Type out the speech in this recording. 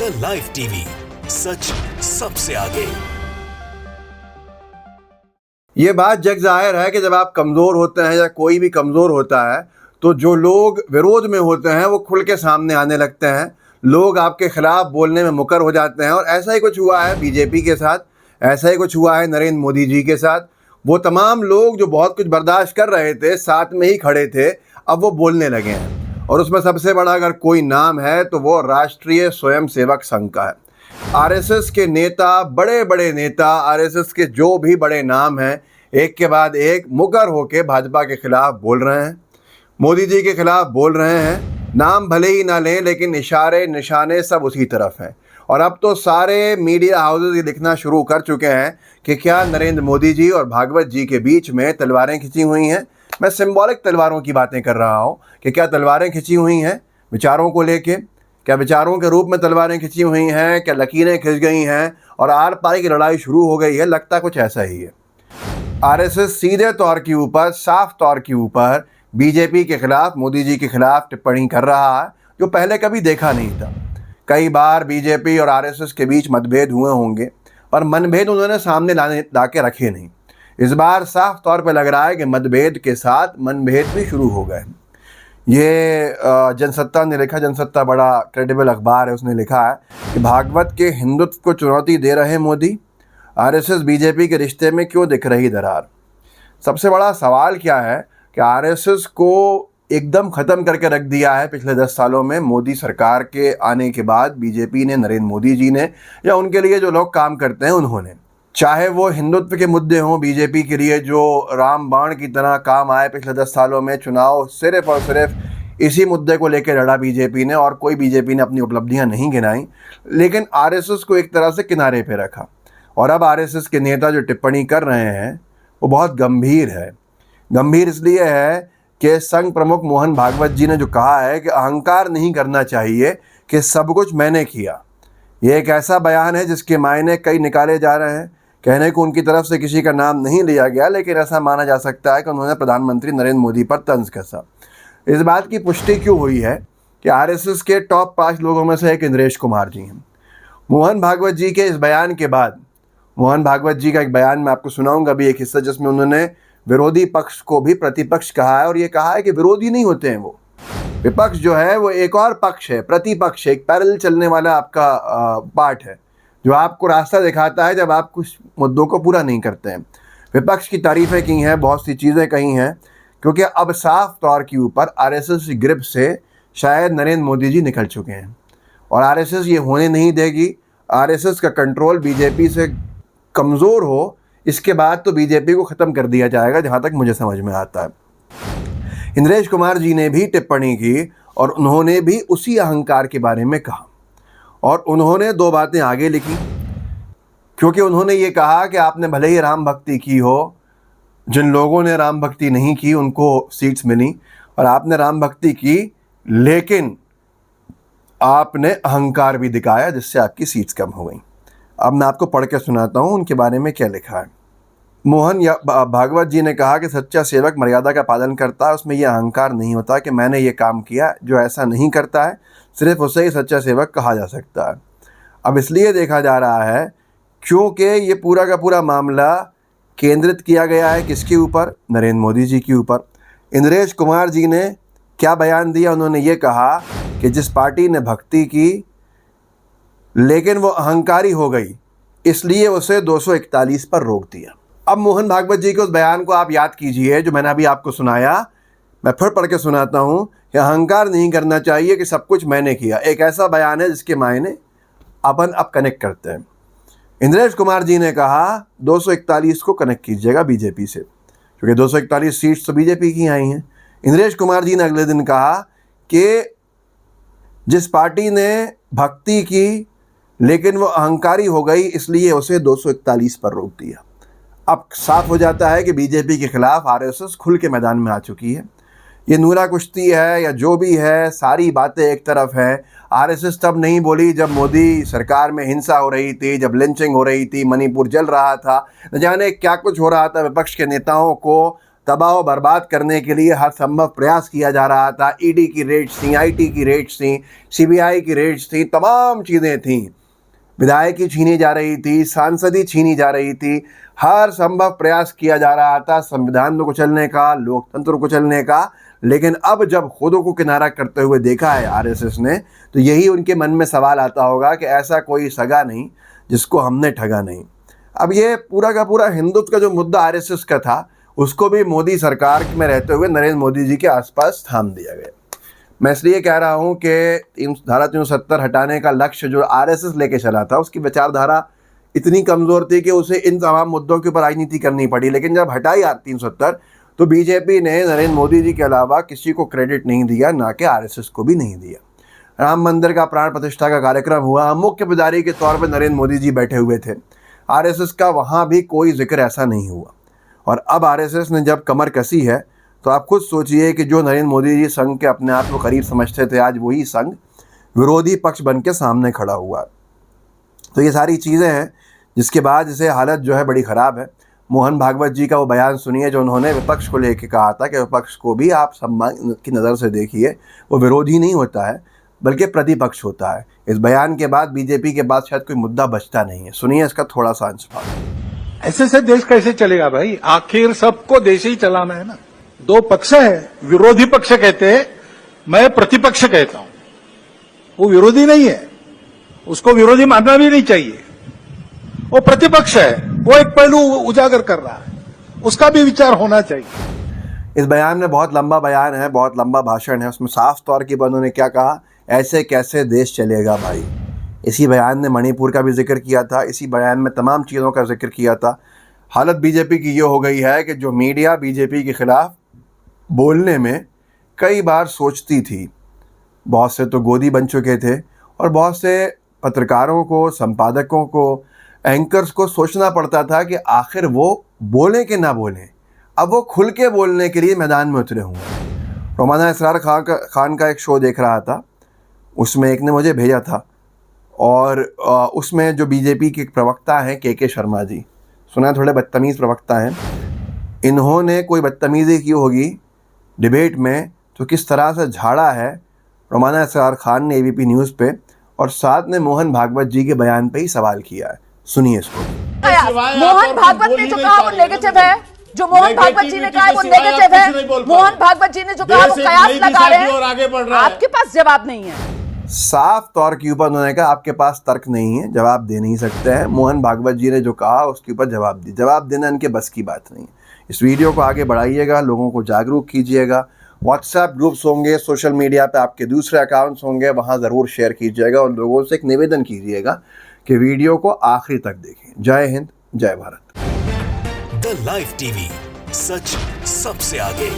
India live TV, सच सबसे आगे। ये बात जग जाहिर है कि जब आप कमज़ोर होते हैं या कोई भी कमज़ोर होता है तो जो लोग विरोध में होते हैं वो खुल के सामने आने लगते हैं। लोग आपके खिलाफ बोलने में मुकर हो जाते हैं और ऐसा ही कुछ हुआ है बीजेपी के साथ, ऐसा ही कुछ हुआ है नरेंद्र मोदी जी के साथ। वो तमाम लोग जो बहुत कुछ बर्दाश्त कर रहे थे, साथ में ही खड़े थे, अब वो बोलने लगे हैं। और उसमें सबसे बड़ा अगर कोई नाम है तो वो राष्ट्रीय स्वयंसेवक संघ का है। आरएसएस के नेता, बड़े बड़े नेता, आरएसएस के जो भी बड़े नाम हैं, एक के बाद एक मुकर होके भाजपा के खिलाफ बोल रहे हैं, मोदी जी के खिलाफ बोल रहे हैं। नाम भले ही ना लें लेकिन इशारे निशाने सब उसी तरफ हैं। और अब तो सारे मीडिया हाउसेज ये लिखना शुरू कर चुके हैं कि क्या नरेंद्र मोदी जी और भागवत जी के बीच में तलवारें खिंची हुई हैं। मैं सिंबॉलिक तलवारों की बातें कर रहा हूँ कि क्या तलवारें खिंची हुई हैं विचारों को लेके, क्या विचारों के रूप में तलवारें खिंची हुई हैं, क्या लकीरें खिंच गई हैं और आर पार की लड़ाई शुरू हो गई है। लगता कुछ ऐसा ही है। आरएसएस सीधे तौर के ऊपर, साफ तौर के ऊपर बीजेपी के खिलाफ, मोदी जी के खिलाफ टिप्पणी कर रहा है जो पहले कभी देखा नहीं था। कई बार बीजेपी और आरएसएस के बीच मतभेद हुए होंगे पर मनभेद उन्होंने सामने ला के रखे नहीं। इस बार साफ तौर पर लग रहा है कि मतभेद के साथ मनभेद भी शुरू हो गए। ये जनसत्ता ने लिखा, जनसत्ता बड़ा क्रेडिबल अखबार है, उसने लिखा है कि भागवत के हिंदुत्व को चुनौती दे रहे मोदी, आरएसएस बीजेपी के रिश्ते में क्यों दिख रही दरार। सबसे बड़ा सवाल क्या है कि आरएसएस को एकदम ख़त्म करके रख दिया है पिछले 10 सालों में मोदी सरकार के आने के बाद बीजेपी ने, नरेंद्र मोदी जी ने, या उनके लिए जो लोग काम करते हैं उन्होंने। चाहे वो हिंदुत्व के मुद्दे हों बीजेपी के लिए जो राम बाण की तरह काम आए पिछले 10 सालों में, चुनाव सिर्फ और सिर्फ इसी मुद्दे को लेकर लड़ा बीजेपी ने और कोई बीजेपी ने अपनी उपलब्धियां नहीं गिनाई, लेकिन आरएसएस को एक तरह से किनारे पे रखा। और अब आरएसएस के नेता जो टिप्पणी कर रहे हैं वो बहुत गंभीर है। गंभीर इसलिए है कि संघ प्रमुख मोहन भागवत जी ने जो कहा है कि अहंकार नहीं करना चाहिए कि सब कुछ मैंने किया। ये एक ऐसा बयान है जिसके मायने कई निकाले जा रहे हैं। कहने को उनकी तरफ से किसी का नाम नहीं लिया गया, लेकिन ऐसा माना जा सकता है कि उन्होंने प्रधानमंत्री नरेंद्र मोदी पर तंज कसा। इस बात की पुष्टि क्यों हुई है कि आरएसएस के टॉप 5 लोगों में से एक इंद्रेश कुमार जी हैं। मोहन भागवत जी के इस बयान के बाद, मोहन भागवत जी का एक बयान मैं आपको सुनाऊंगा अभी, एक हिस्सा जिसमें उन्होंने विरोधी पक्ष को भी प्रतिपक्ष कहा है और ये कहा है कि विरोधी नहीं होते हैं वो, विपक्ष जो है वो एक और पक्ष है, प्रतिपक्ष, एक पैरेलल चलने वाला आपका पार्ट है जो आपको रास्ता दिखाता है जब आप कुछ मुद्दों को पूरा नहीं करते हैं। विपक्ष की तारीफ़ें की हैं, बहुत सी चीज़ें कही हैं, क्योंकि अब साफ तौर के ऊपर आरएसएस की ग्रिप से शायद नरेंद्र मोदी जी निकल चुके हैं और आरएसएस ये होने नहीं देगी। आरएसएस का कंट्रोल बीजेपी से कमज़ोर हो, इसके बाद तो बीजेपी को ख़त्म कर दिया जाएगा, जहाँ तक मुझे समझ में आता है। इंद्रेश कुमार जी ने भी टिप्पणी की और उन्होंने भी उसी अहंकार के बारे में कहा और उन्होंने 2 बातें आगे लिखी, क्योंकि उन्होंने ये कहा कि आपने भले ही राम भक्ति की हो, जिन लोगों ने राम भक्ति नहीं की उनको सीट्स मिली, और आपने राम भक्ति की लेकिन आपने अहंकार भी दिखाया जिससे आपकी सीट्स कम हो गई। अब मैं आपको पढ़ के सुनाता हूँ उनके बारे में क्या लिखा है। मोहन भागवत जी ने कहा कि सच्चा सेवक मर्यादा का पालन करता है, उसमें यह अहंकार नहीं होता कि मैंने ये काम किया। जो ऐसा नहीं करता है सिर्फ उसे ही सच्चा सेवक कहा जा सकता है। अब इसलिए देखा जा रहा है क्योंकि ये पूरा का पूरा मामला केंद्रित किया गया है किसके ऊपर, नरेंद्र मोदी जी के ऊपर। इंद्रेश कुमार जी ने क्या बयान दिया, उन्होंने ये कहा कि जिस पार्टी ने भक्ति की लेकिन वो अहंकारी हो गई इसलिए उसे 241 पर रोक दिया। अब मोहन भागवत जी के उस बयान को आप याद कीजिए जो मैंने अभी आपको सुनाया, मैं फिर पढ़ के सुनाता हूँ कि अहंकार नहीं करना चाहिए कि सब कुछ मैंने किया। एक ऐसा बयान है जिसके मायने अपन अब कनेक्ट करते हैं। इंद्रेश कुमार जी ने कहा 241 को कनेक्ट कीजिएगा बीजेपी से, क्योंकि 241 सीट्स तो बीजेपी की आई हैं। इंद्रेश कुमार जी ने अगले दिन कहा कि जिस पार्टी ने भक्ति की लेकिन वो अहंकारी हो गई इसलिए उसे 241 पर रोक दिया। अब साफ हो जाता है कि बीजेपी के खिलाफ आरएसएस खुल के मैदान में आ चुकी है। ये नूरा कुश्ती है या जो भी है, सारी बातें एक तरफ हैं। आरएसएस तब नहीं बोली जब मोदी सरकार में हिंसा हो रही थी, जब लिंचिंग हो रही थी, मणिपुर जल रहा था, न जाने क्या कुछ हो रहा था, विपक्ष के नेताओं को तबाह व बर्बाद करने के लिए हर संभव प्रयास किया जा रहा था। ईडी की रेड्स थी, आईटी की रेड्स थी, सीबीआई की रेड्स थी, तमाम चीज़ें थीं। विधायकी छीनी जा रही थी, सांसदी छीनी जा रही थी, हर संभव प्रयास किया जा रहा था संविधान को कुचलने का, लोकतंत्र को कुचलने का। लेकिन अब जब खुद को किनारा करते हुए देखा है आरएसएस ने, तो यही उनके मन में सवाल आता होगा कि ऐसा कोई सगा नहीं जिसको हमने ठगा नहीं। अब ये पूरा का पूरा हिंदुत्व का जो मुद्दा आरएसएस का था, उसको भी मोदी सरकार में रहते हुए नरेंद्र मोदी जी के आसपास थाम दिया गया। मैं इसलिए कह रहा हूँ कि धारा 370 हटाने का लक्ष्य जो आरएसएस लेके चला था, उसकी विचारधारा इतनी कमज़ोर थी कि उसे इन तमाम मुद्दों के ऊपर राजनीति करनी पड़ी। लेकिन जब हटाई 370, तो बीजेपी ने नरेंद्र मोदी जी के अलावा किसी को क्रेडिट नहीं दिया, ना कि आरएसएस को भी नहीं दिया। राम मंदिर का प्राण प्रतिष्ठा का कार्यक्रम हुआ, मुख्य पुजारी के तौर पर नरेंद्र मोदी जी बैठे हुए थे। आरएसएस का वहाँ भी कोई जिक्र ऐसा नहीं हुआ। और अब आरएसएस ने जब कमर कसी है, तो आप खुद सोचिए कि जो नरेंद्र मोदी जी संघ के अपने आप को करीब समझते थे, आज वही संघ विरोधी पक्ष बन के सामने खड़ा हुआ। तो ये सारी चीज़ें हैं जिसके बाद इसे हालत जो है बड़ी ख़राब है। मोहन भागवत जी का वो बयान सुनिए जो उन्होंने विपक्ष को लेकर कहा था कि विपक्ष को भी आप सम्मान की नज़र से देखिए, वो विरोधी नहीं होता है बल्कि प्रतिपक्ष होता है। इस बयान के बाद बीजेपी के पास शायद कोई मुद्दा बचता नहीं है। सुनिए इसका थोड़ा सा अंश। ऐसे से देश कैसे चलेगा भाई? आखिर सबको देश ही चलाना है ना। दो पक्ष है, विरोधी पक्ष कहते हैं, मैं प्रतिपक्ष कहता हूं। वो विरोधी नहीं है, उसको विरोधी मानना भी नहीं चाहिए। वो प्रतिपक्ष है, वो एक पहलू उजागर कर रहा है, उसका भी विचार होना चाहिए। इस बयान में बहुत लंबा बयान है, बहुत लंबा भाषण है। उसमें साफ तौर की उन्होंने क्या कहा, ऐसे कैसे देश चलेगा भाई। इसी बयान ने मणिपुर का भी जिक्र किया था, इसी बयान में तमाम चीज़ों का जिक्र किया था। हालत बीजेपी की ये हो गई है कि जो मीडिया बीजेपी के ख़िलाफ़ बोलने में कई बार सोचती थी, बहुत से तो गोदी बन चुके थे, और बहुत से पत्रकारों को, संपादकों को, एंकर्स को सोचना पड़ता था कि आखिर वो बोलें कि ना बोलें। अब वो खुल के बोलने के लिए मैदान में उतरे हुए हैं। रोमाना इसरार खान का एक शो देख रहा था, उसमें एक ने मुझे भेजा था, और उसमें जो बीजेपी के प्रवक्ता हैं के शर्मा जी, सुना थोड़े बदतमीज़ प्रवक्ता हैं, इन्होंने कोई बदतमीज़ी की होगी डिबेट में, तो किस तरह से झाड़ा है रोमाना इसरार खान ने एबीपी न्यूज़ पे, और साथ ने मोहन भागवत जी के बयान पे ही सवाल किया है। सुनिए इसको। मोहन भागवत ने जो कहा वो नेगेटिव है, जो मोहन भागवत जी ने कहा वो नेगेटिव है। मोहन भागवत जी ने जो कहा वो कयास लगा रहे हैं, आपके पास जवाब नहीं है। साफ तौर के ऊपर उन्होंने कहा आपके पास तर्क नहीं है, जवाब दे नहीं सकते हैं। मोहन भागवत जी ने जो कहा उसके ऊपर जवाब देना इनके बस की बात नहीं है। इस वीडियो को आगे बढ़ाइएगा, लोगों को जागरूक कीजिएगा। व्हाट्सएप ग्रुप्स होंगे, सोशल मीडिया पे आपके दूसरे अकाउंट्स होंगे, वहाँ ज़रूर शेयर कीजिएगा, और लोगों से एक निवेदन कीजिएगा कि वीडियो को आखिरी तक देखें। जय हिंद, जय भारत। द लाइव टीवी, सच सबसे आगे।